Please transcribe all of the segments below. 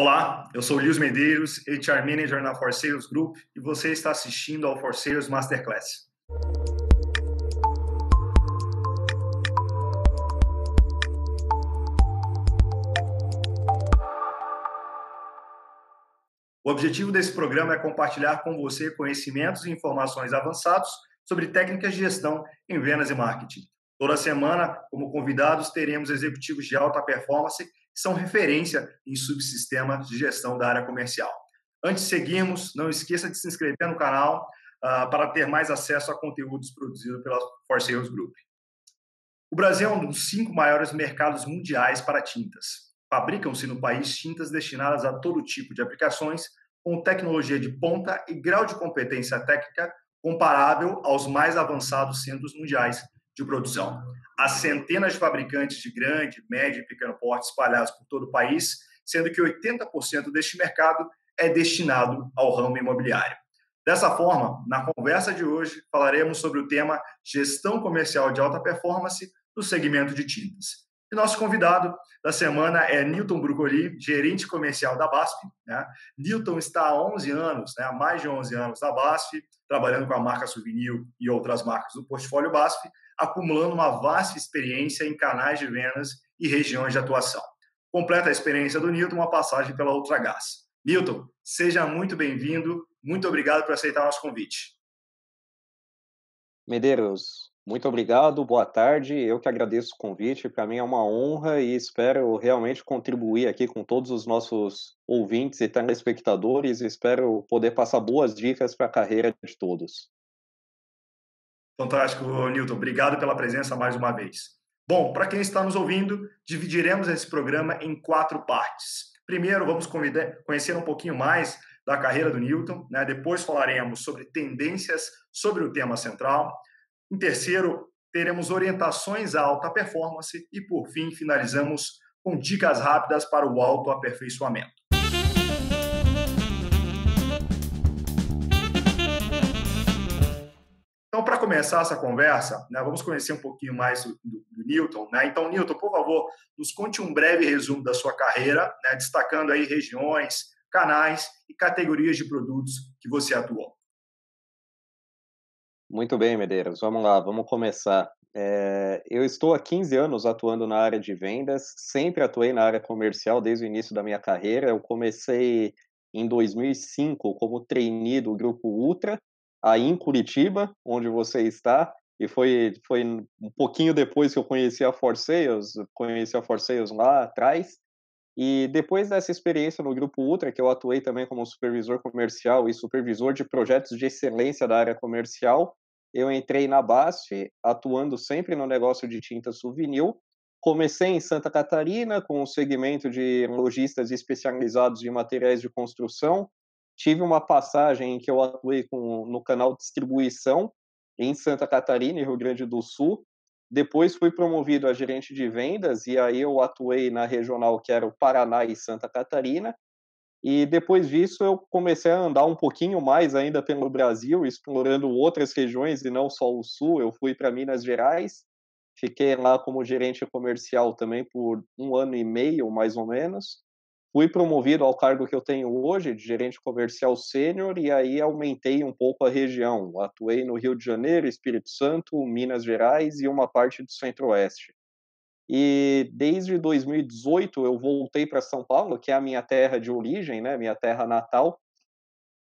Olá, eu sou o Lios Medeiros, HR Manager na For Sales Group e você está assistindo ao For Sales Masterclass. O objetivo desse programa é compartilhar com você conhecimentos e informações avançados sobre técnicas de gestão em vendas e marketing. Toda semana, como convidados, teremos executivos de alta performance que são referência em subsistemas de gestão da área comercial. Antes de seguirmos, não esqueça de se inscrever no canal para ter mais acesso a conteúdos produzidos pela For Sales Group. O Brasil é um dos 5 maiores mercados mundiais para tintas. Fabricam-se no país tintas destinadas a todo tipo de aplicações, com tecnologia de ponta e grau de competência técnica comparável aos mais avançados centros mundiais de produção. Há centenas de fabricantes de grande, médio e pequeno porte espalhados por todo o país, sendo que 80% deste mercado é destinado ao ramo imobiliário. Dessa forma, na conversa de hoje, falaremos sobre o tema gestão comercial de alta performance no segmento de tintas. E nosso convidado da semana é Nilton Brucoli, gerente comercial da BASF. Nilton está há 11 anos, há mais de 11 anos na BASF, trabalhando com a marca Souvenir e outras marcas do portfólio BASF, acumulando uma vasta experiência em canais de vendas e regiões de atuação. Completa a experiência do Nilton uma passagem pela Ultragaz. Nilton, seja muito bem-vindo. Muito obrigado por aceitar o nosso convite. Medeiros, muito obrigado, boa tarde. Eu que agradeço o convite, para mim é uma honra e espero realmente contribuir aqui com todos os nossos ouvintes e telespectadores. Espero poder passar boas dicas para a carreira de todos. Fantástico, Nilton. Obrigado pela presença mais uma vez. Bom, para quem está nos ouvindo, dividiremos esse programa em 4 partes. Primeiro, vamos conhecer um pouquinho mais da carreira do Nilton, Depois falaremos sobre tendências sobre o tema central. Em terceiro, teremos orientações à alta performance e, por fim, finalizamos com dicas rápidas para o autoaperfeiçoamento. Então, para começar essa conversa, vamos conhecer um pouquinho mais do Nilton. Então, Nilton, por favor, nos conte um breve resumo da sua carreira, destacando aí regiões, canais e categorias de produtos que você atuou. Muito bem, Medeiros, vamos lá, vamos começar. Eu estou há 15 anos atuando na área de vendas, sempre atuei na área comercial desde o início da minha carreira. Eu comecei em 2005 como trainee do Grupo Ultra, aí em Curitiba, onde você está, e foi um pouquinho depois que eu conheci a For Sales lá atrás. E depois dessa experiência no Grupo Ultra, que eu atuei também como supervisor comercial e supervisor de projetos de excelência da área comercial, eu entrei na BASF, atuando sempre no negócio de tinta Souvenir. Comecei em Santa Catarina, com o segmento de lojistas especializados em materiais de construção. Tive uma passagem em que eu atuei no canal de distribuição em Santa Catarina e Rio Grande do Sul. Depois fui promovido a gerente de vendas e aí eu atuei na regional que era o Paraná e Santa Catarina. E depois disso eu comecei a andar um pouquinho mais ainda pelo Brasil, explorando outras regiões e não só o Sul. Eu fui para Minas Gerais, fiquei lá como gerente comercial também por 1 ano e meio, mais ou menos. Fui promovido ao cargo que eu tenho hoje, de gerente comercial sênior, e aí aumentei um pouco a região. Atuei no Rio de Janeiro, Espírito Santo, Minas Gerais e uma parte do Centro-Oeste. E desde 2018 eu voltei para São Paulo, que é a minha terra de origem, minha terra natal,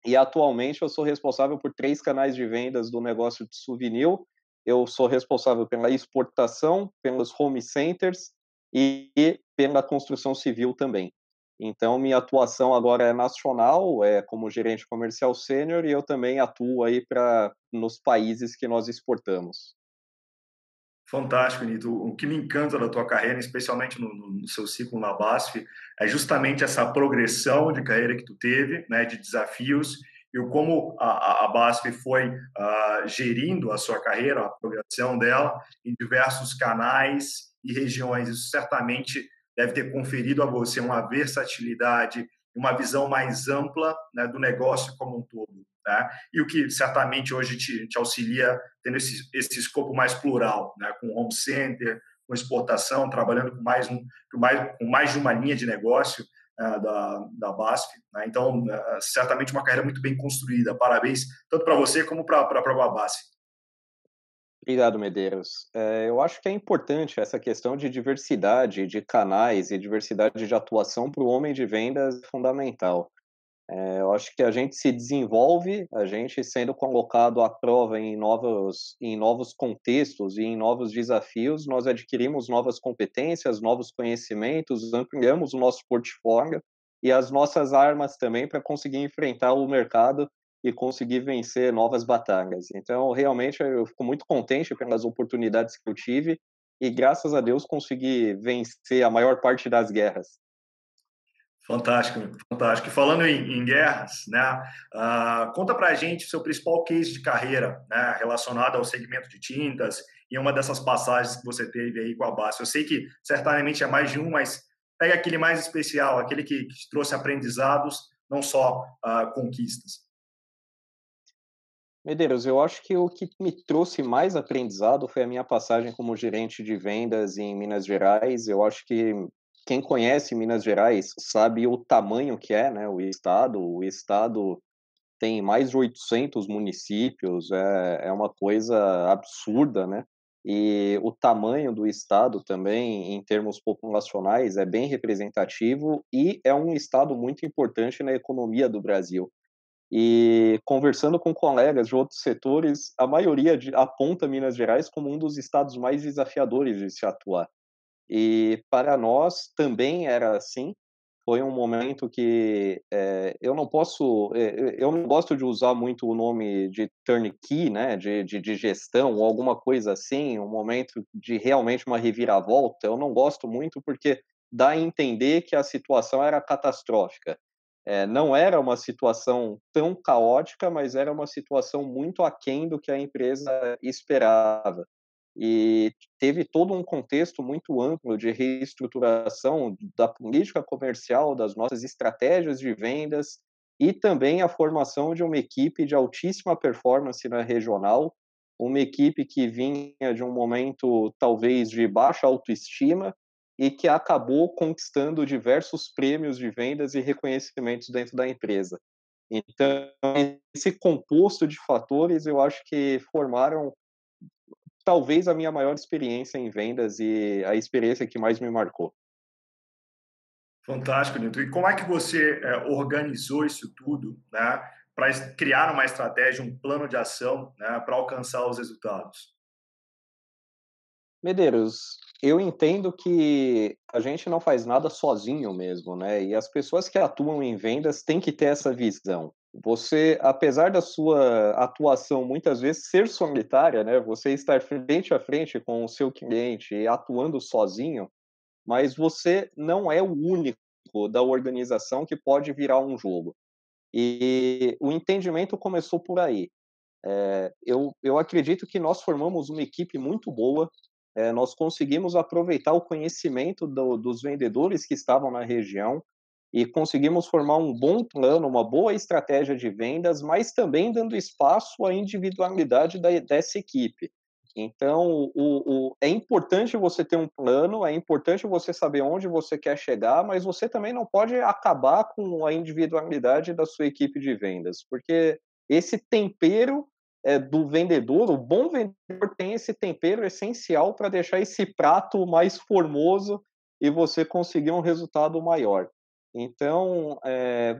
e atualmente eu sou responsável por 3 canais de vendas do negócio de Souvenir. Eu sou responsável pela exportação, pelos home centers e pela construção civil também. Então, minha atuação agora é nacional, como gerente comercial sênior, e eu também atuo aí nos países que nós exportamos. Fantástico, Nito. O que me encanta da tua carreira, especialmente no seu ciclo na BASF, é justamente essa progressão de carreira que tu teve, de desafios, e como a BASF foi gerindo a sua carreira, a progressão dela, em diversos canais e regiões. Isso certamente deve ter conferido a você uma versatilidade, uma visão mais ampla, do negócio como um todo. E o que certamente hoje te auxilia tendo esse escopo mais plural, com home center, com exportação, trabalhando com mais de uma linha de negócio. da BASF, né? Então, certamente uma carreira muito bem construída. Parabéns, tanto para você como para a própria BASF. Obrigado, Medeiros. Eu acho que é importante essa questão de diversidade de canais e diversidade de atuação para o homem de vendas é fundamental. Eu acho que a gente se desenvolve, a gente sendo colocado à prova em novos contextos e em novos desafios, nós adquirimos novas competências, novos conhecimentos, ampliamos o nosso portfólio e as nossas armas também para conseguir enfrentar o mercado e conseguir vencer novas batalhas. Então, realmente, eu fico muito contente pelas oportunidades que eu tive e, graças a Deus, consegui vencer a maior parte das guerras. Fantástico, fantástico. E falando em guerras, né, conta para a gente o seu principal case de carreira, né, relacionado ao segmento de tintas e uma dessas passagens que você teve aí com a BASF. Eu sei que certamente é mais de um, mas pega aquele mais especial, aquele que te trouxe aprendizados, não só conquistas. Medeiros, eu acho que o que me trouxe mais aprendizado foi a minha passagem como gerente de vendas em Minas Gerais. Eu acho que quem conhece Minas Gerais sabe o tamanho que é, né, o estado. O estado tem mais de 800 municípios, é uma coisa absurda, né? E o tamanho do estado também, em termos populacionais, é bem representativo e é um estado muito importante na economia do Brasil. E conversando com colegas de outros setores, a maioria aponta Minas Gerais como um dos estados mais desafiadores de se atuar. E para nós também era assim. Foi um momento que eu não gosto de usar muito o nome de turnkey, né, de gestão ou alguma coisa assim, um momento de realmente uma reviravolta. Eu não gosto muito porque dá a entender que a situação era catastrófica. Não era uma situação tão caótica, mas era uma situação muito aquém do que a empresa esperava. E teve todo um contexto muito amplo de reestruturação da política comercial, das nossas estratégias de vendas e também a formação de uma equipe de altíssima performance na regional, uma equipe que vinha de um momento talvez de baixa autoestima e que acabou conquistando diversos prêmios de vendas e reconhecimentos dentro da empresa. Então, esse composto de fatores eu acho que formaram talvez a minha maior experiência em vendas e a experiência que mais me marcou. Fantástico, Nilton. E como é que você organizou isso tudo, né, para criar uma estratégia, um plano de ação, né, para alcançar os resultados? Medeiros, eu entendo que a gente não faz nada sozinho mesmo, né? E as pessoas que atuam em vendas têm que ter essa visão. Você, apesar da sua atuação muitas vezes ser solitária, né? Você estar frente a frente com o seu cliente e atuando sozinho, mas você não é o único da organização que pode virar um jogo. E o entendimento começou por aí. Eu acredito que nós formamos uma equipe muito boa, nós conseguimos aproveitar o conhecimento dos vendedores que estavam na região e conseguimos formar um bom plano, uma boa estratégia de vendas, mas também dando espaço à individualidade dessa equipe. Então, é importante você ter um plano, é importante você saber onde você quer chegar, mas você também não pode acabar com a individualidade da sua equipe de vendas, porque esse tempero do vendedor, o bom vendedor tem esse tempero essencial para deixar esse prato mais formoso e você conseguir um resultado maior. Então,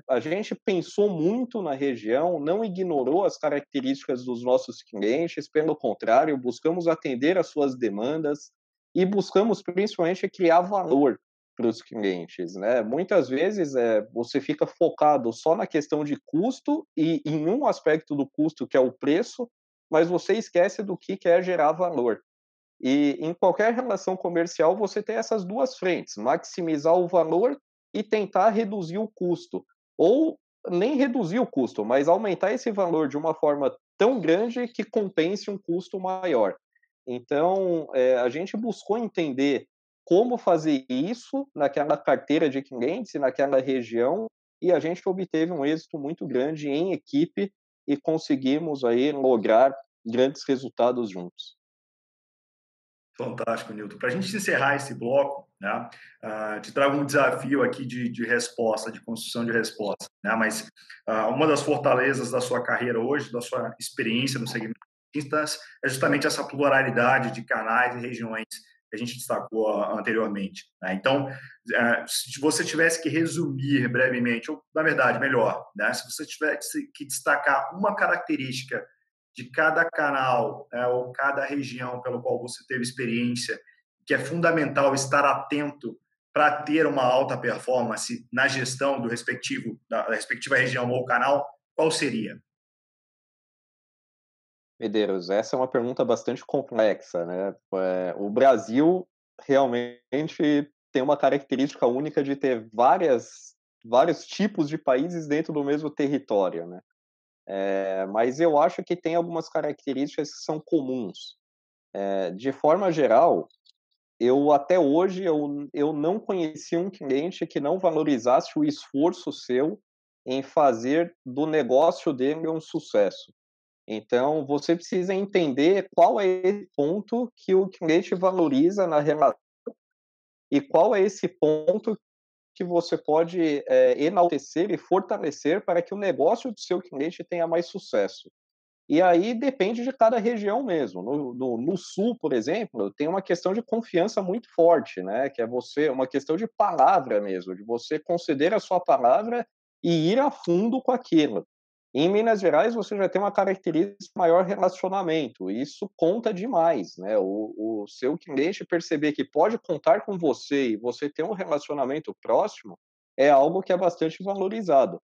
a gente pensou muito na região, não ignorou as características dos nossos clientes, pelo contrário, buscamos atender às suas demandas e buscamos principalmente criar valor para os clientes, né? Muitas vezes você fica focado só na questão de custo e em um aspecto do custo que é o preço, mas você esquece do que é gerar valor. E em qualquer relação comercial você tem essas duas frentes: maximizar o valor e tentar reduzir o custo, ou nem reduzir o custo, mas aumentar esse valor de uma forma tão grande que compense um custo maior. Então, a gente buscou entender como fazer isso naquela carteira de clientes e naquela região, e a gente obteve um êxito muito grande em equipe e conseguimos aí lograr grandes resultados juntos. Fantástico, Nilton. Para a gente encerrar esse bloco, né? Te trago um desafio aqui de resposta, de construção de resposta, né? Mas uma das fortalezas da sua carreira hoje, da sua experiência no segmento de listas, é justamente essa pluralidade de canais e regiões que a gente destacou anteriormente, né? Então, se você tivesse que resumir brevemente, ou na verdade, melhor, né? Se você tivesse que destacar uma característica de cada canal, né, ou cada região pelo qual você teve experiência, que é fundamental estar atento para ter uma alta performance na gestão da respectiva região ou canal, qual seria? Medeiros, essa é uma pergunta bastante complexa, né? O Brasil realmente tem uma característica única de ter vários tipos de países dentro do mesmo território, né? Mas eu acho que tem algumas características que são comuns. De forma geral, até hoje eu não conheci um cliente que não valorizasse o esforço seu em fazer do negócio dele um sucesso. Então, você precisa entender qual é esse ponto que o cliente valoriza na relação e qual é esse ponto que você pode enaltecer e fortalecer para que o negócio do seu cliente tenha mais sucesso. E aí depende de cada região mesmo. No sul, por exemplo, tem uma questão de confiança muito forte, né? Que é uma questão de palavra mesmo, de você conceder a sua palavra e ir a fundo com aquilo. Em Minas Gerais, você já tem uma característica de maior relacionamento. E isso conta demais, né? O seu cliente perceber que pode contar com você e você ter um relacionamento próximo é algo que é bastante valorizado.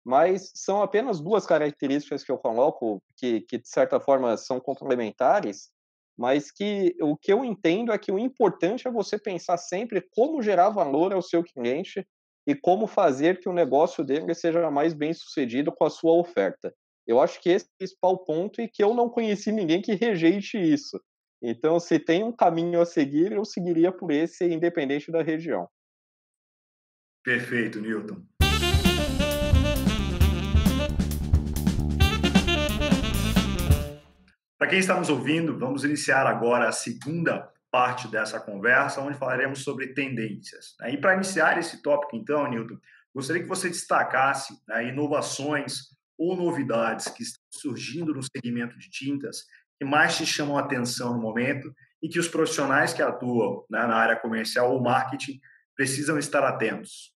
Mas são apenas duas características que eu coloco que de certa forma são complementares, mas que o que eu entendo é que o importante é você pensar sempre como gerar valor ao seu cliente e como fazer que o negócio dele seja mais bem-sucedido com a sua oferta. Eu acho que esse é o principal ponto e que eu não conheci ninguém que rejeite isso. Então, se tem um caminho a seguir, eu seguiria por esse, independente da região. Perfeito, Newton. Para quem está nos ouvindo, vamos iniciar agora a segunda parte dessa conversa, onde falaremos sobre tendências. E para iniciar esse tópico, então, Newton, gostaria que você destacasse, né, inovações ou novidades que estão surgindo no segmento de tintas que mais te chamam a atenção no momento e que os profissionais que atuam, né, na área comercial ou marketing precisam estar atentos.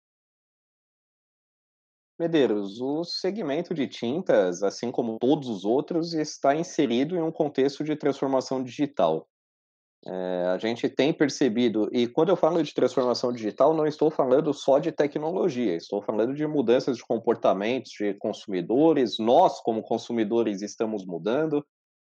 Medeiros, o segmento de tintas, assim como todos os outros, está inserido em um contexto de transformação digital. A gente tem percebido, e quando eu falo de transformação digital, não estou falando só de tecnologia, estou falando de mudanças de comportamentos de consumidores, nós, como consumidores, estamos mudando.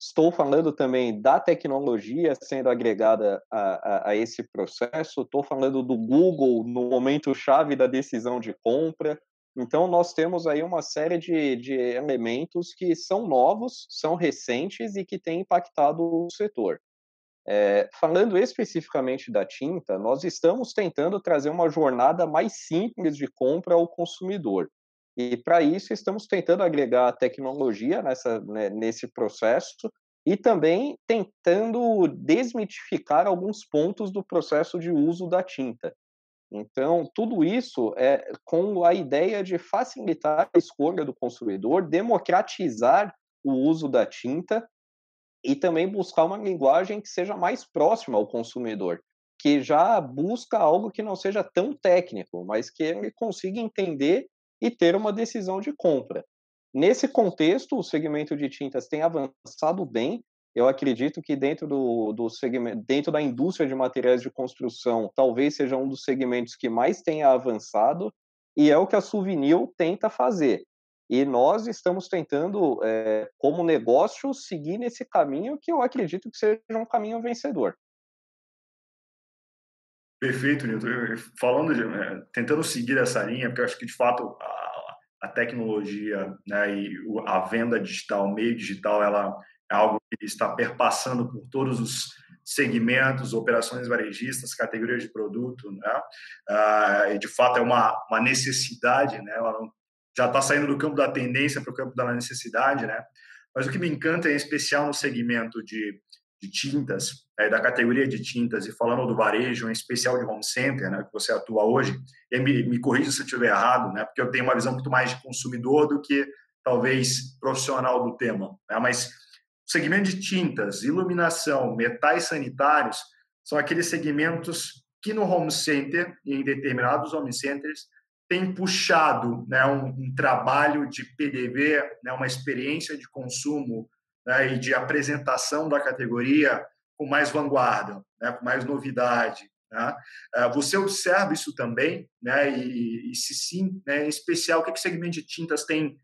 Estou falando também da tecnologia sendo agregada a esse processo, estou falando do Google no momento chave da decisão de compra. Então, nós temos aí uma série de elementos que são novos, são recentes e que têm impactado o setor. Falando especificamente da tinta, nós estamos tentando trazer uma jornada mais simples de compra ao consumidor. E para isso estamos tentando agregar a tecnologia nesse processo e também tentando desmitificar alguns pontos do processo de uso da tinta. Então, tudo isso é com a ideia de facilitar a escolha do consumidor, democratizar o uso da tinta e também buscar uma linguagem que seja mais próxima ao consumidor, que já busca algo que não seja tão técnico, mas que ele consiga entender e ter uma decisão de compra. Nesse contexto, o segmento de tintas tem avançado bem. Eu acredito que dentro do segmento, dentro da indústria de materiais de construção, talvez seja um dos segmentos que mais tenha avançado, e é o que a Suvinil tenta fazer. E nós estamos tentando, como negócio, seguir nesse caminho que eu acredito que seja um caminho vencedor. Perfeito, Nilton. Falando tentando seguir essa linha, porque eu acho que de fato a tecnologia, né, e a venda digital, o meio digital, ela é algo que está perpassando por todos os segmentos, operações varejistas, categorias de produto, né? E de fato é uma necessidade, né? Ela já está saindo do campo da tendência para o campo da necessidade, né? Mas o que me encanta, em especial no segmento de tintas, da categoria de tintas, e falando do varejo, em especial de home center, né, que você atua hoje, e me corrija se eu estiver errado, né, porque eu tenho uma visão muito mais de consumidor do que talvez profissional do tema, né, mas o segmento de tintas, iluminação, metais sanitários, são aqueles segmentos que no home center, e em determinados home centers, tem puxado, né, um trabalho de PDV, né, uma experiência de consumo, né, e de apresentação da categoria com mais vanguarda, né, com mais novidade. Né? Você observa isso também, né, e se sim, né, em especial, o que o segmento de tintas tem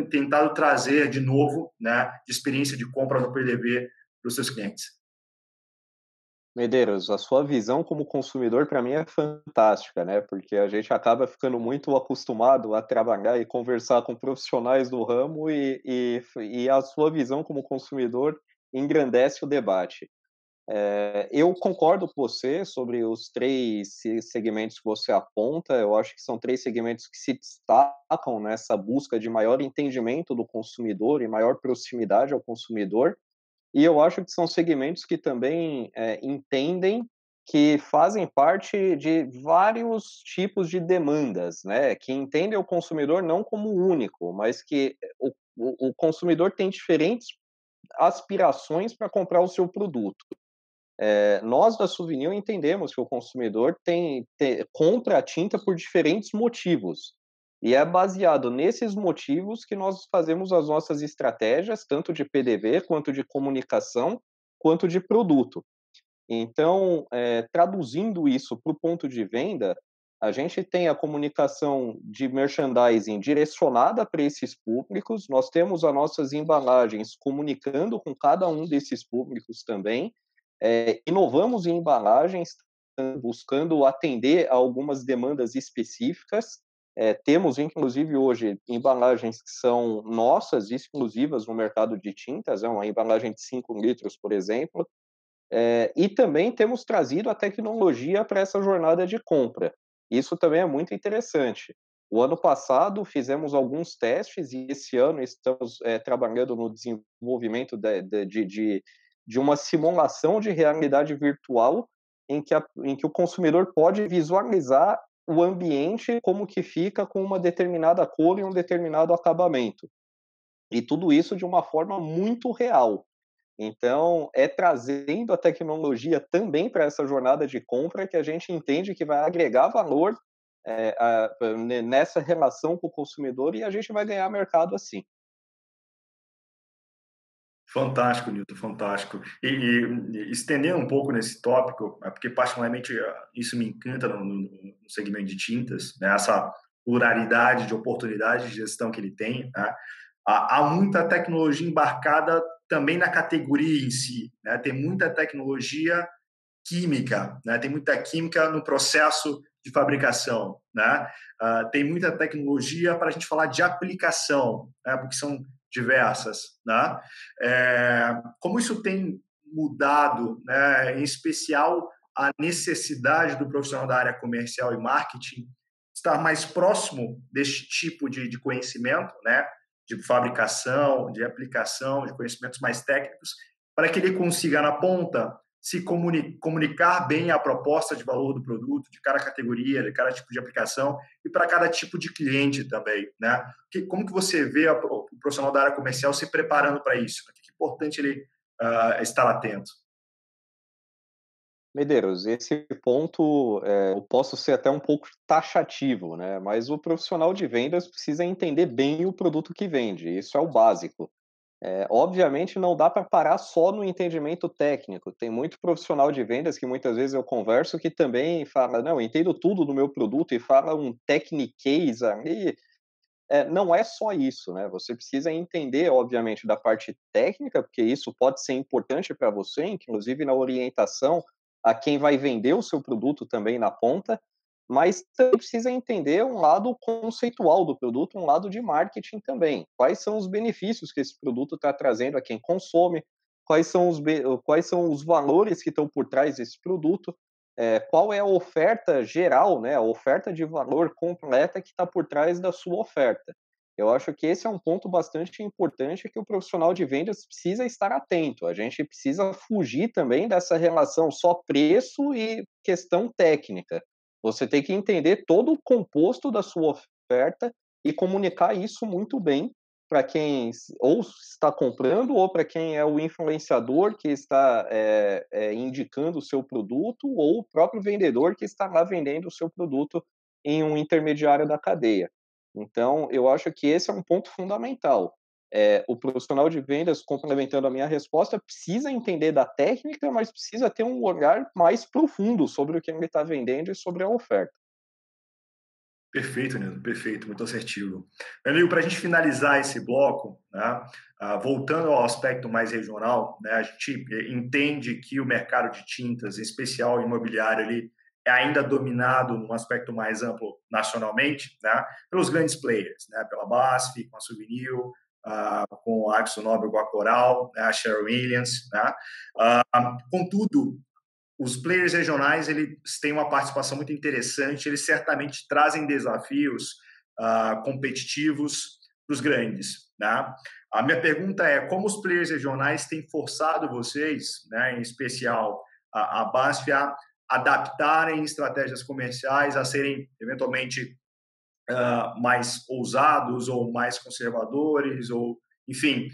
tentado trazer de novo, né, de experiência de compra no PDV para os seus clientes? Medeiros, a sua visão como consumidor para mim é fantástica, né? Porque a gente acaba ficando muito acostumado a trabalhar e conversar com profissionais do ramo e a sua visão como consumidor engrandece o debate. Eu concordo com você sobre os três segmentos que você aponta. Eu acho que são três segmentos que se destacam nessa busca de maior entendimento do consumidor e maior proximidade ao consumidor. E eu acho que são segmentos que também entendem que fazem parte de vários tipos de demandas, né? Que entendem o consumidor não como único, mas que o consumidor tem diferentes aspirações para comprar o seu produto. Nós da Souvenir entendemos que o consumidor compra a tinta por diferentes motivos. E é baseado nesses motivos que nós fazemos as nossas estratégias, tanto de PDV, quanto de comunicação, quanto de produto. Então, traduzindo isso para o ponto de venda, a gente tem a comunicação de merchandising direcionada para esses públicos, nós temos as nossas embalagens comunicando com cada um desses públicos também, inovamos em embalagens, buscando atender a algumas demandas específicas. Temos, inclusive, hoje, embalagens que são nossas, exclusivas no mercado de tintas, uma embalagem de 5 litros, por exemplo, e também temos trazido a tecnologia para essa jornada de compra. Isso também é muito interessante. O ano passado fizemos alguns testes e esse ano estamos trabalhando no desenvolvimento de uma simulação de realidade virtual em que o consumidor pode visualizar o ambiente como que fica com uma determinada cor e um determinado acabamento. E tudo isso de uma forma muito real. Então, é trazendo a tecnologia também para essa jornada de compra que a gente entende que vai agregar valor nessa relação com o consumidor e a gente vai ganhar mercado assim. Fantástico, Nilton, fantástico. E estendendo um pouco nesse tópico, porque particularmente isso me encanta no segmento de tintas, né? Essa pluralidade de oportunidades de gestão que ele tem, né? Há muita tecnologia embarcada também na categoria em si, né? Tem muita tecnologia química, né? Tem muita química no processo de fabricação, né? Tem muita tecnologia para a gente falar de aplicação, né? Porque são diversas, né? Como isso tem mudado, né? Em especial a necessidade do profissional da área comercial e marketing estar mais próximo deste tipo de conhecimento, né? De fabricação, de aplicação, de conhecimentos mais técnicos, para que ele consiga na ponta se comunicar bem a proposta de valor do produto, de cada categoria, de cada tipo de aplicação e para cada tipo de cliente também, né? Como que você vê o profissional da área comercial se preparando para isso? O que é importante ele estar atento? Medeiros, esse ponto eu posso ser até um pouco taxativo, né? Mas o profissional de vendas precisa entender bem o produto que vende, isso é o básico. Obviamente não dá para parar só no entendimento técnico. Tem muito profissional de vendas que muitas vezes eu converso que também fala, não, eu entendo tudo do meu produto e fala um techniquez ali. Não é só isso, né? Você precisa entender, obviamente, da parte técnica, porque isso pode ser importante para você, inclusive na orientação a quem vai vender o seu produto também na ponta, mas também precisa entender um lado conceitual do produto, um lado de marketing também. Quais são os benefícios que esse produto está trazendo a quem consome, quais são os valores que estão por trás desse produto, qual é a oferta geral, né, a oferta de valor completa que está por trás da sua oferta. Eu acho que esse é um ponto bastante importante que o profissional de vendas precisa estar atento. A gente precisa fugir também dessa relação só preço e questão técnica. Você tem que entender todo o composto da sua oferta e comunicar isso muito bem para quem ou está comprando ou para quem é o influenciador que está indicando o seu produto ou o próprio vendedor que está lá vendendo o seu produto em um intermediário da cadeia. Então, eu acho que esse é um ponto fundamental. O profissional de vendas, complementando a minha resposta, precisa entender da técnica, mas precisa ter um olhar mais profundo sobre o que ele está vendendo e sobre a oferta. Perfeito, Nildo, perfeito, muito assertivo. Meu amigo, para a gente finalizar esse bloco, né, voltando ao aspecto mais regional, né, a gente entende que o mercado de tintas, em especial imobiliário, ali, é ainda dominado num aspecto mais amplo nacionalmente, né, pelos grandes players, né, pela BASF, com a Souvenir, com a AkzoNobel, com a Coral, né, a Sherwin-Williams. Né. Contudo, os players regionais eles têm uma participação muito interessante, eles certamente trazem desafios competitivos para os grandes. Né? A minha pergunta é como os players regionais têm forçado vocês, né, em especial a BASF, a adaptarem estratégias comerciais, a serem eventualmente mais ousados ou mais conservadores, ou enfim,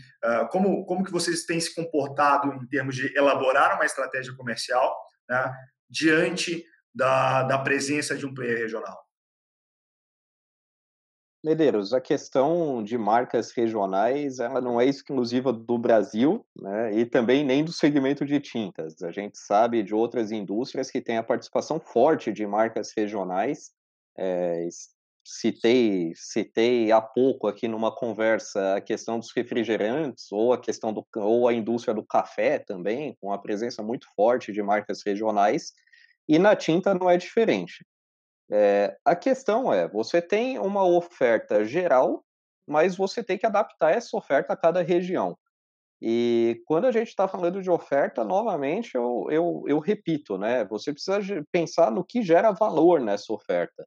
como que vocês têm se comportado em termos de elaborar uma estratégia comercial, né, diante da presença de um player regional? Medeiros, a questão de marcas regionais, ela não é exclusiva do Brasil, né, e também nem do segmento de tintas. A gente sabe de outras indústrias que têm a participação forte de marcas regionais. É, citei há pouco aqui numa conversa a questão dos refrigerantes ou ou a indústria do café também, com a presença muito forte de marcas regionais, e na tinta não é diferente. A questão é, você tem uma oferta geral, mas você tem que adaptar essa oferta a cada região. E quando a gente está falando de oferta, novamente, eu repito, né? Você precisa pensar no que gera valor nessa oferta.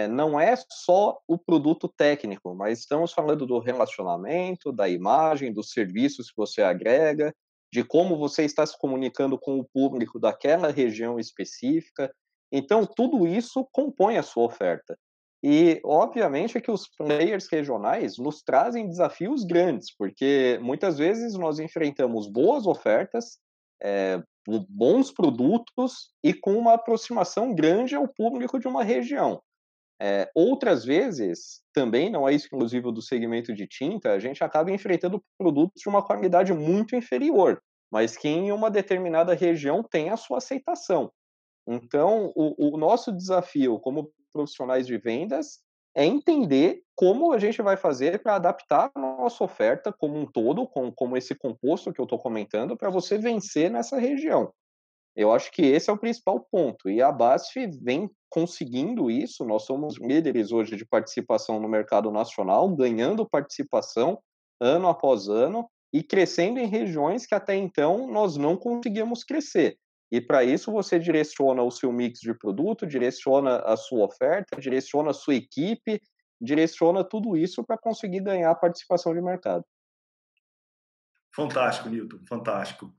Não é só o produto técnico, mas estamos falando do relacionamento, da imagem, dos serviços que você agrega, de como você está se comunicando com o público daquela região específica. Então, tudo isso compõe a sua oferta. E, obviamente, que os players regionais nos trazem desafios grandes, porque muitas vezes nós enfrentamos boas ofertas, é, bons produtos e com uma aproximação grande ao público de uma região. Outras vezes, também não é exclusivo do segmento de tinta, a gente acaba enfrentando produtos de uma qualidade muito inferior, mas que em uma determinada região tem a sua aceitação. Então, o nosso desafio como profissionais de vendas é entender como a gente vai fazer para adaptar a nossa oferta como um todo, como esse composto que eu estou comentando, para você vencer nessa região. Eu acho que esse é o principal ponto. E a BASF vem conseguindo isso. Nós somos líderes hoje de participação no mercado nacional, ganhando participação ano após ano e crescendo em regiões que até então nós não conseguíamos crescer. E para isso você direciona o seu mix de produto, direciona a sua oferta, direciona a sua equipe, direciona tudo isso para conseguir ganhar a participação de mercado. Fantástico, Newton, fantástico.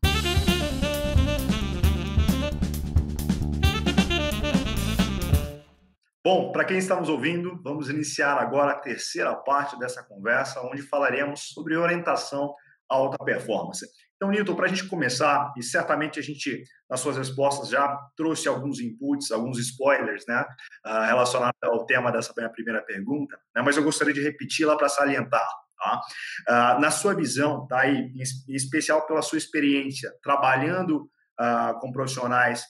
Bom, para quem está nos ouvindo, vamos iniciar agora a terceira parte dessa conversa, onde falaremos sobre orientação à alta performance. Então, Newton, para a gente começar, e certamente a gente, nas suas respostas, já trouxe alguns inputs, alguns spoilers, né, relacionados ao tema dessa minha primeira pergunta, né, mas eu gostaria de repeti-la para salientar. Tá? Na sua visão, tá, e em especial pela sua experiência trabalhando com profissionais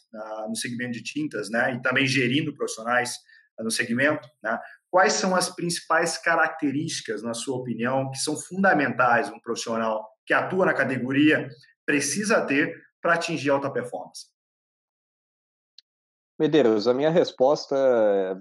no segmento de tintas, né, e também gerindo profissionais no segmento, né? Quais são as principais características, na sua opinião, que são fundamentais um profissional que atua na categoria precisa ter para atingir alta performance? Medeiros, a minha resposta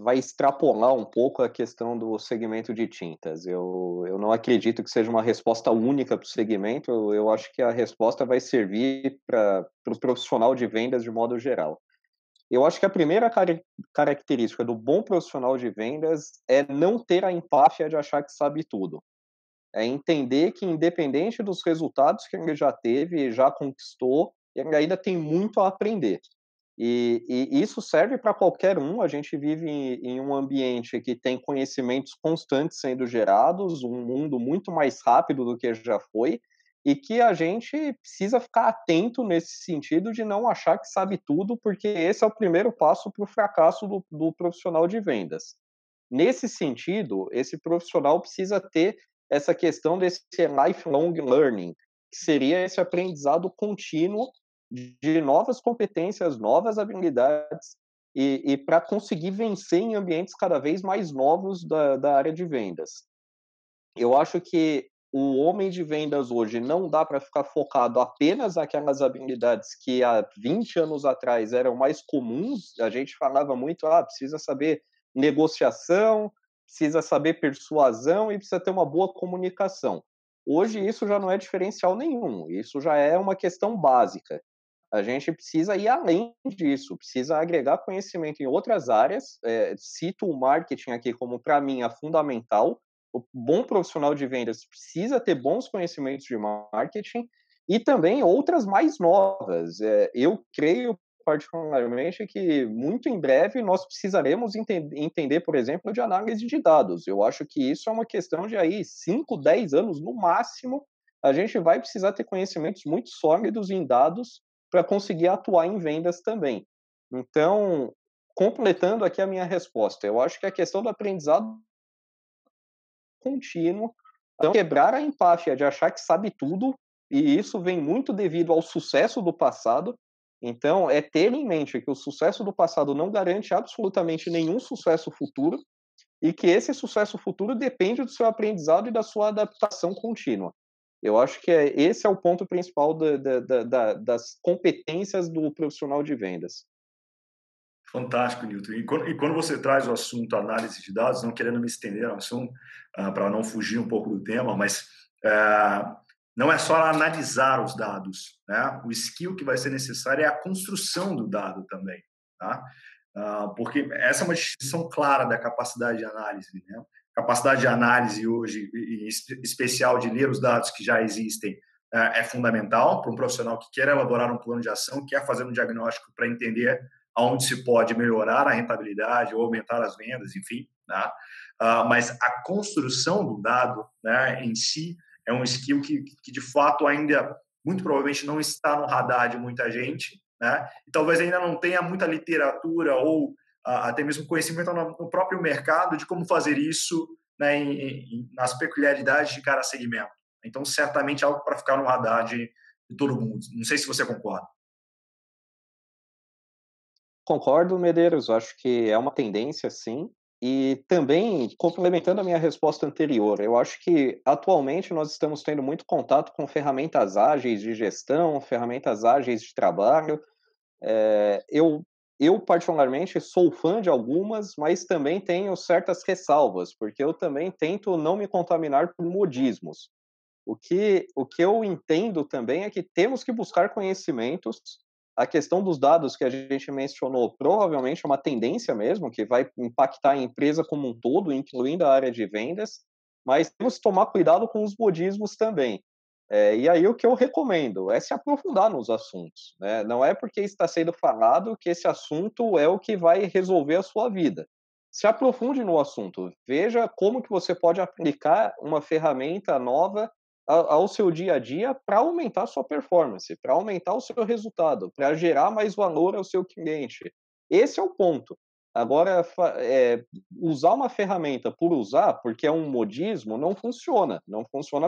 vai extrapolar um pouco a questão do segmento de tintas. Eu não acredito que seja uma resposta única para o segmento, eu acho que a resposta vai servir para o profissional de vendas de modo geral. Eu acho que a primeira característica do bom profissional de vendas é não ter a empáfia de achar que sabe tudo. É entender que, independente dos resultados que ele já teve, já conquistou, ele ainda tem muito a aprender. E isso serve para qualquer um. A gente vive em um ambiente que tem conhecimentos constantes sendo gerados, um mundo muito mais rápido do que já foi, e que a gente precisa ficar atento nesse sentido de não achar que sabe tudo, porque esse é o primeiro passo para o fracasso do profissional de vendas. Nesse sentido, esse profissional precisa ter essa questão desse lifelong learning, que seria esse aprendizado contínuo de novas competências, novas habilidades, e para conseguir vencer em ambientes cada vez mais novos da área de vendas. Eu acho que o homem de vendas hoje não dá para ficar focado apenas naquelas habilidades que há 20 anos atrás eram mais comuns. A gente falava muito, precisa saber negociação, precisa saber persuasão e precisa ter uma boa comunicação. Hoje isso já não é diferencial nenhum, isso já é uma questão básica. A gente precisa ir além disso, precisa agregar conhecimento em outras áreas. Cito o marketing aqui como, para mim, a fundamental. O bom profissional de vendas precisa ter bons conhecimentos de marketing e também outras mais novas. Eu creio particularmente que muito em breve nós precisaremos entender, por exemplo, de análise de dados. Eu acho que isso é uma questão de aí 5, 10 anos no máximo. A gente vai precisar ter conhecimentos muito sólidos em dados para conseguir atuar em vendas também. Então, completando aqui a minha resposta, eu acho que a questão do aprendizado contínuo, então quebrar a empáfia de achar que sabe tudo, e isso vem muito devido ao sucesso do passado. Então, é ter em mente que o sucesso do passado não garante absolutamente nenhum sucesso futuro, e que esse sucesso futuro depende do seu aprendizado e da sua adaptação contínua. Eu acho que esse é o ponto principal das competências do profissional de vendas. Fantástico, Newton. E quando você traz o assunto análise de dados, não querendo me estender no assunto, para não fugir um pouco do tema, mas não é só analisar os dados, né? O skill que vai ser necessário é a construção do dado também, tá? Porque essa é uma distinção clara da capacidade de análise, né? Capacidade de análise hoje, em especial de ler os dados que já existem, é fundamental para um profissional que quer elaborar um plano de ação, quer fazer um diagnóstico para entender aonde se pode melhorar a rentabilidade ou aumentar as vendas, enfim, né? Mas a construção do dado, né, em si é um skill que de fato ainda muito provavelmente não está no radar de muita gente, né? E talvez ainda não tenha muita literatura ou até mesmo conhecimento no próprio mercado de como fazer isso, né, nas peculiaridades de cada segmento. Então, certamente é algo para ficar no radar de todo mundo. Não sei se você concorda. Concordo, Medeiros, acho que é uma tendência, sim. E também, complementando a minha resposta anterior, eu acho que atualmente nós estamos tendo muito contato com ferramentas ágeis de gestão, ferramentas ágeis de trabalho. Eu particularmente sou fã de algumas, mas também tenho certas ressalvas, porque eu também tento não me contaminar por modismos. O que eu entendo também é que temos que buscar conhecimentos. A questão dos dados que a gente mencionou provavelmente é uma tendência mesmo, que vai impactar a empresa como um todo, incluindo a área de vendas, mas temos que tomar cuidado com os modismos também. E aí o que eu recomendo é se aprofundar nos assuntos, né? Não é porque está sendo falado que esse assunto é o que vai resolver a sua vida. Se aprofunde no assunto, veja como que você pode aplicar uma ferramenta nova ao seu dia a dia para aumentar a sua performance, para aumentar o seu resultado, para gerar mais valor ao seu cliente. Esse é o ponto. Agora, usar uma ferramenta por usar, porque é um modismo, não funciona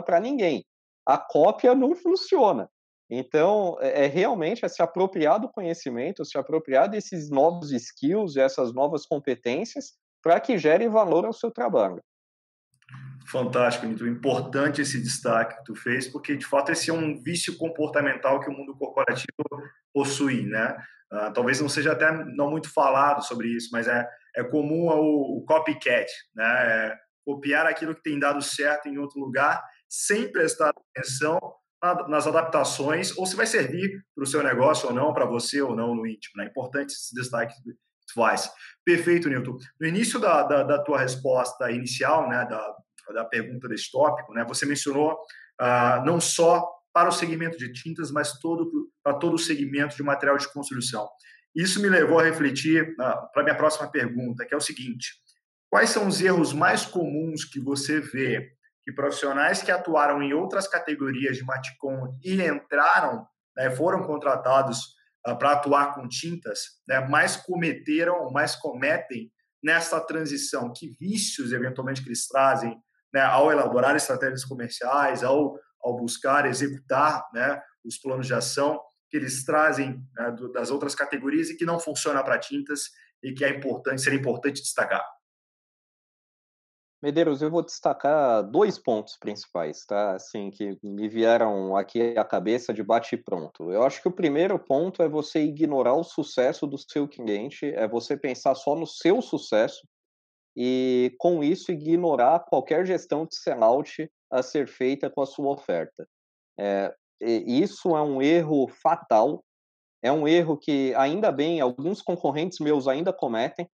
para ninguém. A cópia não funciona. Então, realmente se apropriar do conhecimento, se apropriar desses novos skills, essas novas competências, para que gere valor ao seu trabalho. Fantástico, Nito. Importante esse destaque que tu fez, porque de fato esse é um vício comportamental que o mundo corporativo possui, né? Talvez não seja até não muito falado sobre isso, mas é comum o copycat, né? Copiar aquilo que tem dado certo em outro lugar, sem prestar atenção nas adaptações ou se vai servir para o seu negócio ou não, para você ou não no íntimo. É importante esse destaque que tu faz. Perfeito, Newton. No início da tua resposta inicial, né, da pergunta desse tópico, né, você mencionou não só para o segmento de tintas, mas para todo o segmento de material de construção. Isso me levou a refletir para a minha próxima pergunta, que é o seguinte: quais são os erros mais comuns que você vê que profissionais que atuaram em outras categorias de Maticom e entraram, né, foram contratados para atuar com tintas, né, mais cometeram, mais cometem nessa transição? Que vícios, eventualmente, que eles trazem, né, ao elaborar estratégias comerciais, ao buscar executar, né, os planos de ação que eles trazem, né, das outras categorias e que não funciona para tintas e que seria importante destacar? Medeiros, eu vou destacar dois pontos principais, tá? Assim, que me vieram aqui à cabeça de bate-pronto. Eu acho que o primeiro ponto é você ignorar o sucesso do seu cliente, é você pensar só no seu sucesso e, com isso, ignorar qualquer gestão de sellout a ser feita com a sua oferta. Isso é um erro fatal, é um erro que, ainda bem, alguns concorrentes meus ainda cometem.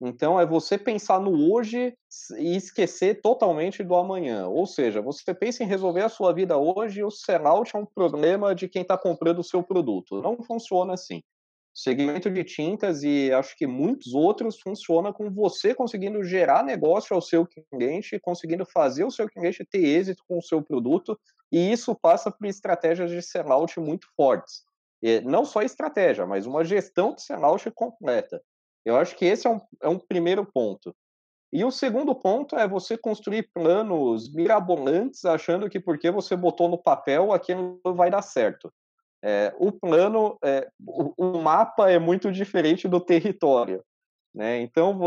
Então, é você pensar no hoje e esquecer totalmente do amanhã. Ou seja, você pensa em resolver a sua vida hoje e o sellout é um problema de quem está comprando o seu produto. Não funciona assim. O segmento de tintas e acho que muitos outros funciona com você conseguindo gerar negócio ao seu cliente, conseguindo fazer o seu cliente ter êxito com o seu produto, e isso passa por estratégias de sellout muito fortes. E não só estratégia, mas uma gestão de sellout completa. Eu acho que esse é um primeiro ponto. E o segundo ponto é você construir planos mirabolantes achando que porque você botou no papel aquilo vai dar certo. O plano, o mapa é muito diferente do território, né? Então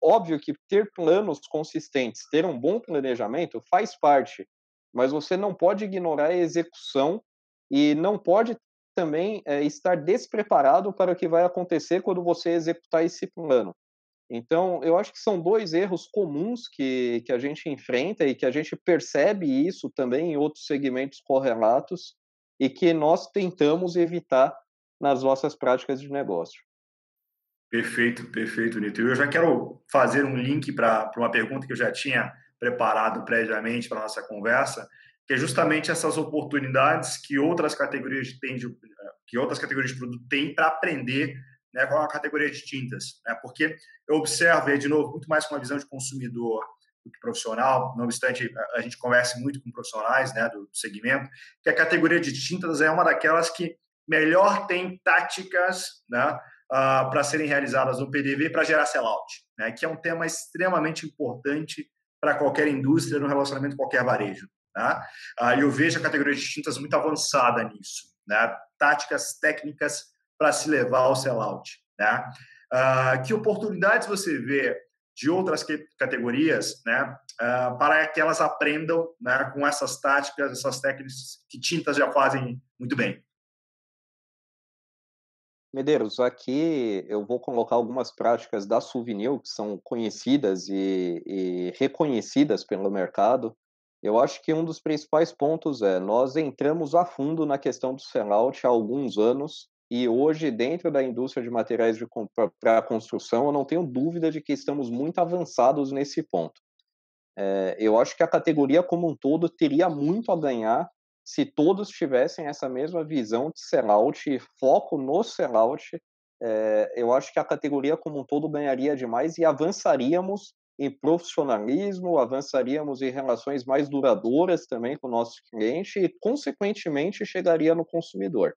óbvio que ter planos consistentes, ter um bom planejamento faz parte, mas você não pode ignorar a execução e não pode também estar despreparado para o que vai acontecer quando você executar esse plano. Então, eu acho que são dois erros comuns que a gente enfrenta e que a gente percebe isso também em outros segmentos correlatos e que nós tentamos evitar nas nossas práticas de negócio. Perfeito, perfeito, Nito. Eu já quero fazer um link para uma pergunta que eu já tinha preparado previamente para a nossa conversa, que é justamente essas oportunidades que outras categorias que outras categorias de produto têm para aprender, né, com a categoria de tintas. Né? Porque eu observo, de novo, muito mais com uma visão de consumidor do que profissional, não obstante a gente converse muito com profissionais, né, do segmento, que a categoria de tintas é uma daquelas que melhor tem táticas, né, para serem realizadas no PDV para gerar sellout, né, que é um tema extremamente importante para qualquer indústria, no relacionamento com qualquer varejo. Tá? E eu vejo a categoria de tintas muito avançada nisso, né? Táticas técnicas para se levar ao sellout. Né? Que oportunidades você vê de outras categorias, né, para que elas aprendam, né, com essas táticas, essas técnicas que tintas já fazem muito bem? Medeiros, aqui eu vou colocar algumas práticas da Suvinil que são conhecidas e reconhecidas pelo mercado. Eu acho que um dos principais pontos nós entramos a fundo na questão do sellout há alguns anos e hoje, dentro da indústria de materiais para construção, eu não tenho dúvida de que estamos muito avançados nesse ponto. Eu acho que a categoria como um todo teria muito a ganhar se todos tivessem essa mesma visão de sellout e foco no sellout. Eu acho que a categoria como um todo ganharia demais e avançaríamos em profissionalismo, avançaríamos em relações mais duradouras também com o nosso cliente e, consequentemente, chegaria no consumidor.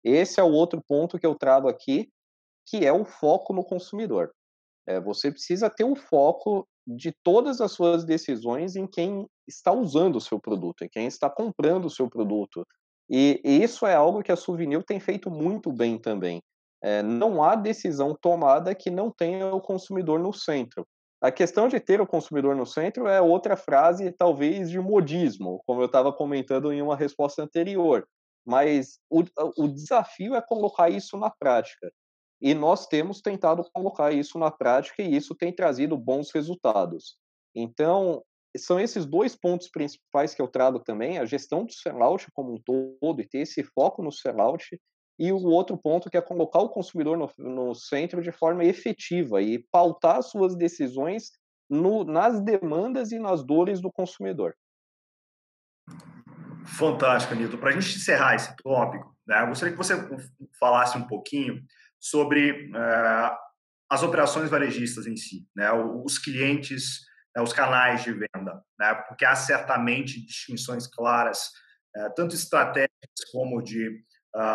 Esse é o outro ponto que eu trago aqui, que é o foco no consumidor. Você precisa ter um foco de todas as suas decisões em quem está usando o seu produto, em quem está comprando o seu produto. E isso é algo que a Souvenir tem feito muito bem também. Não há decisão tomada que não tenha o consumidor no centro. A questão de ter o consumidor no centro é outra frase, talvez, de modismo, como eu estava comentando em uma resposta anterior. Mas o desafio é colocar isso na prática. E nós temos tentado colocar isso na prática e isso tem trazido bons resultados. Então, são esses dois pontos principais que eu trago também, a gestão do sellout como um todo e ter esse foco no sellout, e o outro ponto que é colocar o consumidor no centro de forma efetiva e pautar suas decisões nas demandas e nas dores do consumidor. Fantástico, Nilton. Para a gente encerrar esse tópico, né, eu gostaria que você falasse um pouquinho sobre as operações varejistas em si, né, os clientes, né, os canais de venda, né, porque há certamente distinções claras, tanto estratégicas como de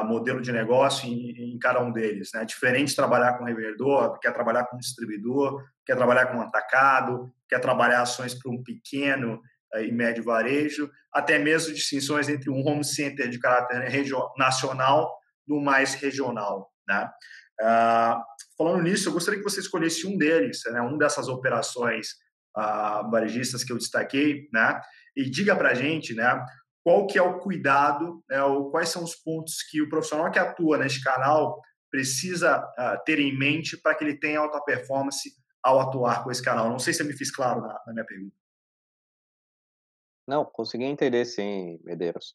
modelo de negócio em cada um deles. Né? Diferente trabalhar com revendedor, quer trabalhar com distribuidor, quer trabalhar com atacado, quer trabalhar ações para um pequeno e médio varejo, até mesmo distinções entre um home center de caráter nacional do mais regional. Né? Falando nisso, eu gostaria que você escolhesse um deles, né? Um dessas operações varejistas que eu destaquei, né? E diga para a gente, né? Qual que é o cuidado, né? Ou quais são os pontos que o profissional que atua neste canal precisa ter em mente para que ele tenha alta performance ao atuar com esse canal. Não sei se eu me fiz claro na minha pergunta. Não, consegui entender sim, Medeiros.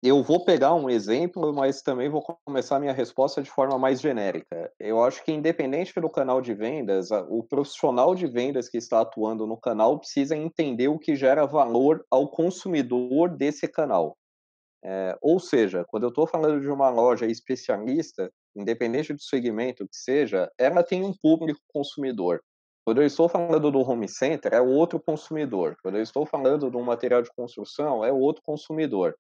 Eu vou pegar um exemplo, mas também vou começar minha resposta de forma mais genérica. Eu acho que, independente do canal de vendas, o profissional de vendas que está atuando no canal precisa entender o que gera valor ao consumidor desse canal. Ou seja, quando eu estou falando de uma loja especialista, independente do segmento que seja, ela tem um público consumidor. Quando eu estou falando do home center, é outro consumidor. Quando eu estou falando de um material de construção, é outro consumidor.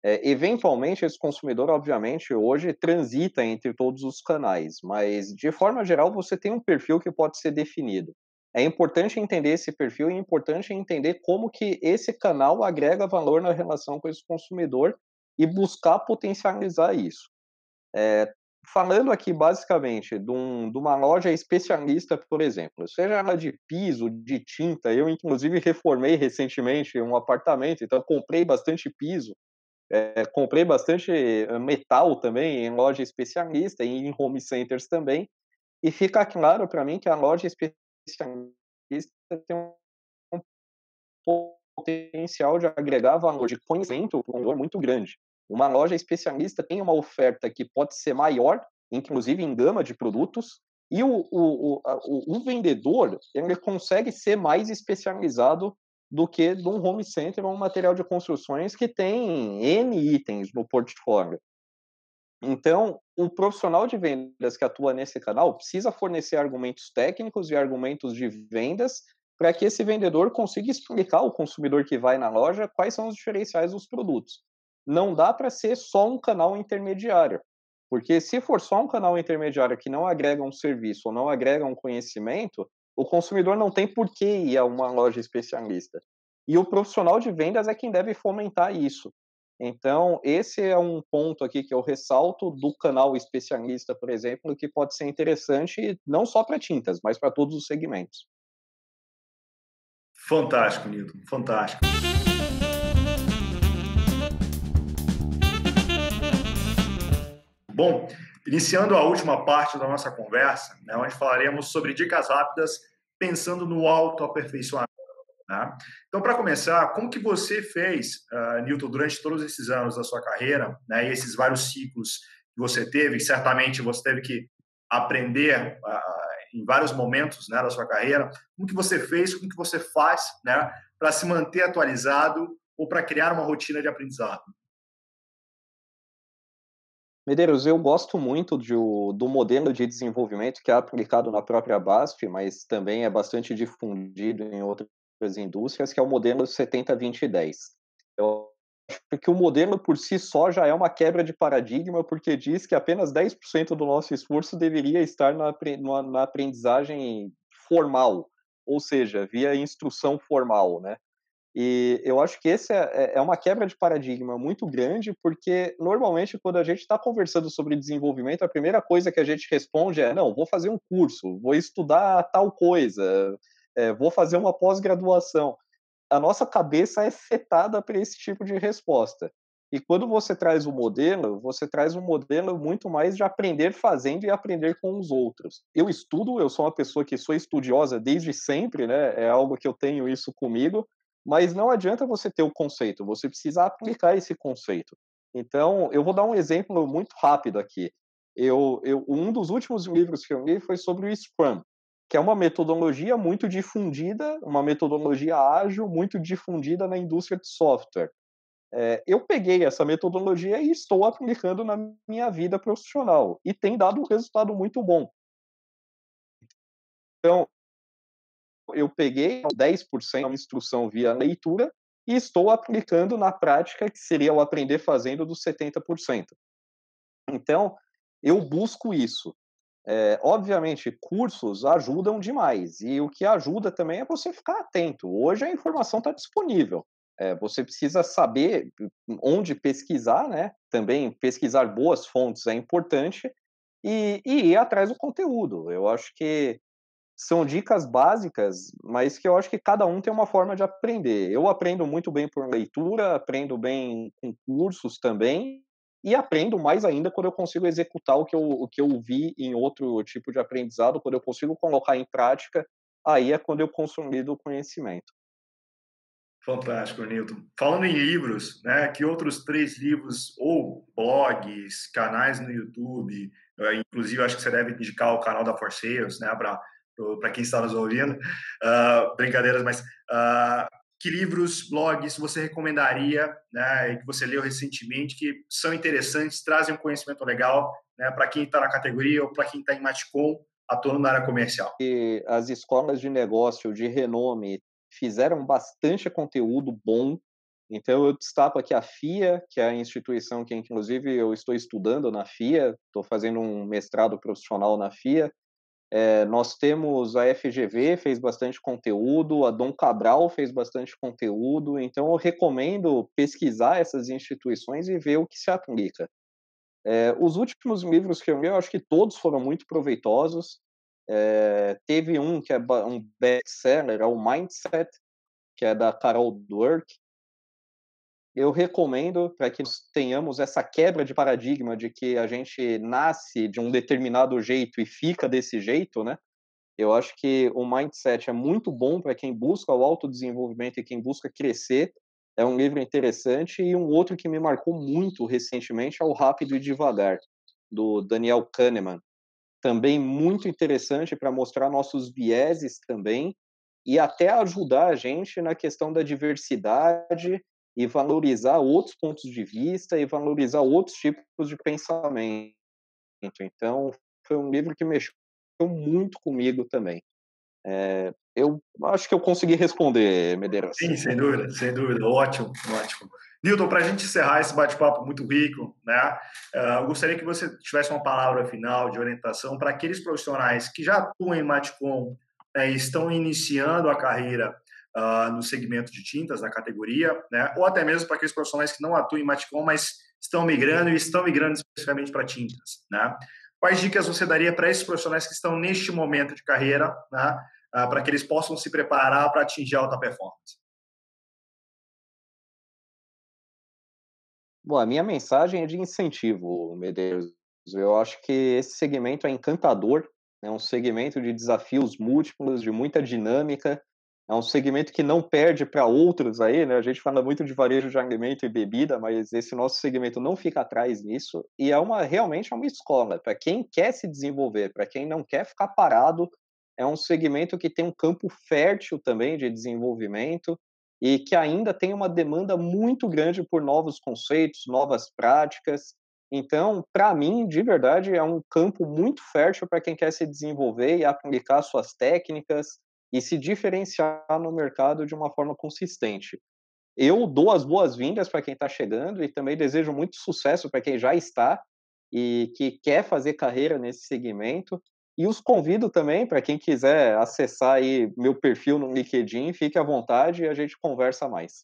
Eventualmente, esse consumidor, obviamente, hoje transita entre todos os canais, mas, de forma geral, você tem um perfil que pode ser definido. É importante entender esse perfil e é importante entender como que esse canal agrega valor na relação com esse consumidor e buscar potencializar isso. Falando aqui, basicamente, de uma loja especialista, por exemplo, seja ela de piso, de tinta, eu, inclusive, reformei recentemente um apartamento, então comprei bastante piso, comprei bastante metal também em loja especialista e em home centers também, e fica claro para mim que a loja especialista tem um potencial de agregar valor, de conhecimento, um valor muito grande. Uma loja especialista tem uma oferta que pode ser maior, inclusive em gama de produtos, e o vendedor ele consegue ser mais especializado do que de um home center ou um material de construções que tem N itens no portfólio. Então, o profissional de vendas que atua nesse canal precisa fornecer argumentos técnicos e argumentos de vendas para que esse vendedor consiga explicar ao consumidor que vai na loja quais são os diferenciais dos produtos. Não dá para ser só um canal intermediário, porque se for só um canal intermediário que não agrega um serviço ou não agrega um conhecimento, o consumidor não tem por que ir a uma loja especialista. E o profissional de vendas é quem deve fomentar isso. Então, esse é um ponto aqui que eu ressalto do canal especialista, por exemplo, que pode ser interessante não só para tintas, mas para todos os segmentos. Fantástico, Nilton. Fantástico. Bom, iniciando a última parte da nossa conversa, né, onde falaremos sobre dicas rápidas pensando no autoaperfeiçoamento. Né? Então, para começar, como que você fez, Nilton, durante todos esses anos da sua carreira, né, e esses vários ciclos que você teve, certamente você teve que aprender em vários momentos, né, da sua carreira, como que você fez, como que você faz, né, para se manter atualizado ou para criar uma rotina de aprendizado? Medeiros, eu gosto muito do modelo de desenvolvimento que é aplicado na própria BASF, mas também é bastante difundido em outras indústrias, que é o modelo 70-20-10. Eu acho que o modelo por si só já é uma quebra de paradigma, porque diz que apenas 10% do nosso esforço deveria estar na aprendizagem formal, ou seja, via instrução formal, né? E eu acho que esse é uma quebra de paradigma muito grande, porque normalmente quando a gente está conversando sobre desenvolvimento, a primeira coisa que a gente responde é: não, vou fazer um curso, vou estudar tal coisa, vou fazer uma pós-graduação. A nossa cabeça é setada para esse tipo de resposta. E quando você traz um modelo muito mais de aprender fazendo e aprender com os outros. Eu sou uma pessoa que sou estudiosa desde sempre, né? É algo que eu tenho isso comigo, mas não adianta você ter o conceito, você precisa aplicar esse conceito. Então, eu vou dar um exemplo muito rápido aqui. Um dos últimos livros que eu li foi sobre o Scrum, que é uma metodologia muito difundida, uma metodologia ágil, muito difundida na indústria de software. Eu peguei essa metodologia e estou aplicando na minha vida profissional, e tem dado um resultado muito bom. Então, eu peguei 10% da instrução via leitura e estou aplicando na prática, que seria o aprender fazendo dos 70%. Então, eu busco isso. Obviamente, cursos ajudam demais, e o que ajuda também é você ficar atento. Hoje a informação está disponível. Você precisa saber onde pesquisar, né? Também pesquisar boas fontes é importante, e ir atrás do conteúdo. Eu acho que são dicas básicas, mas que eu acho que cada um tem uma forma de aprender. Eu aprendo muito bem por leitura, aprendo bem com cursos também, e aprendo mais ainda quando eu consigo executar o que eu vi em outro tipo de aprendizado, quando eu consigo colocar em prática, aí é quando eu consolido o conhecimento. Fantástico, Newton. Falando em livros, né, que outros 3 livros ou blogs, canais no YouTube, inclusive acho que você deve indicar o canal da For Sales, né, para quem está nos ouvindo. Brincadeiras, mas que livros, blogs você recomendaria, né, e que você leu recentemente, que são interessantes, trazem um conhecimento legal, né, para quem está na categoria ou para quem está em Matcom, atuando na área comercial? E as escolas de negócio de renome fizeram bastante conteúdo bom. Então eu destaco aqui a FIA, que é a instituição que inclusive eu estou estudando na FIA, estou fazendo um mestrado profissional na FIA. Nós temos a FGV, fez bastante conteúdo, a Dom Cabral fez bastante conteúdo, então eu recomendo pesquisar essas instituições e ver o que se aplica. Os últimos livros que eu li, eu acho que todos foram muito proveitosos. Teve um que é um best-seller, é o Mindset, que é da Carol Dweck. Eu recomendo para que nós tenhamos essa quebra de paradigma de que a gente nasce de um determinado jeito e fica desse jeito, né? Eu acho que o Mindset é muito bom para quem busca o autodesenvolvimento e quem busca crescer. É um livro interessante. E um outro que me marcou muito recentemente é o Rápido e Devagar, do Daniel Kahneman. Também muito interessante para mostrar nossos vieses também e até ajudar a gente na questão da diversidade e valorizar outros pontos de vista e valorizar outros tipos de pensamento. Então, foi um livro que mexeu muito comigo também. Eu acho que eu consegui responder, Medeiros. Sim, sem dúvida, sem dúvida. Ótimo, ótimo. Newton, para a gente encerrar esse bate-papo muito rico, né, eu gostaria que você tivesse uma palavra final de orientação para aqueles profissionais que já atuam em Matcom, né, e estão iniciando a carreira no segmento de tintas, na categoria, né, ou até mesmo para aqueles profissionais que não atuam em Matcom, mas estão migrando e estão migrando especificamente para tintas. Né? Quais dicas você daria para esses profissionais que estão neste momento de carreira, né, para que eles possam se preparar para atingir a alta performance? Bom, a minha mensagem é de incentivo, Medeiros. Eu acho que esse segmento é encantador, é um segmento de desafios múltiplos, de muita dinâmica, é um segmento que não perde para outros aí, né? A gente fala muito de varejo de alimento e bebida, mas esse nosso segmento não fica atrás nisso, e realmente é uma escola para quem quer se desenvolver, para quem não quer ficar parado. É um segmento que tem um campo fértil também de desenvolvimento e que ainda tem uma demanda muito grande por novos conceitos, novas práticas. Então, para mim, de verdade, é um campo muito fértil para quem quer se desenvolver e aplicar suas técnicas e se diferenciar no mercado de uma forma consistente. Eu dou as boas-vindas para quem está chegando e também desejo muito sucesso para quem já está e que quer fazer carreira nesse segmento. E os convido também para quem quiser acessar aí meu perfil no LinkedIn, fique à vontade e a gente conversa mais.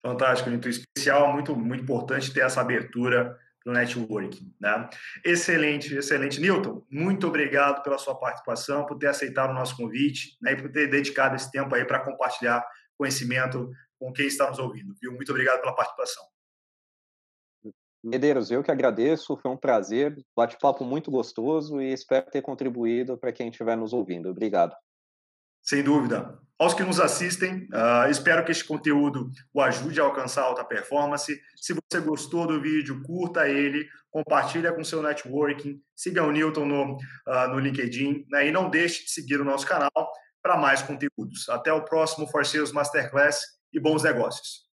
Fantástico, muito especial, muito, muito importante ter essa abertura para o networking, né? Excelente, excelente. Newton, muito obrigado pela sua participação, por ter aceitado o nosso convite, né, e por ter dedicado esse tempo aí para compartilhar conhecimento com quem está nos ouvindo. Viu? Muito obrigado pela participação. Medeiros, eu que agradeço, foi um prazer, bate-papo muito gostoso e espero ter contribuído para quem estiver nos ouvindo. Obrigado. Sem dúvida. Aos que nos assistem, espero que este conteúdo o ajude a alcançar alta performance. Se você gostou do vídeo, curta ele, compartilha com seu networking, siga o Newton no LinkedIn, né, e não deixe de seguir o nosso canal para mais conteúdos. Até o próximo For Sales Masterclass e bons negócios.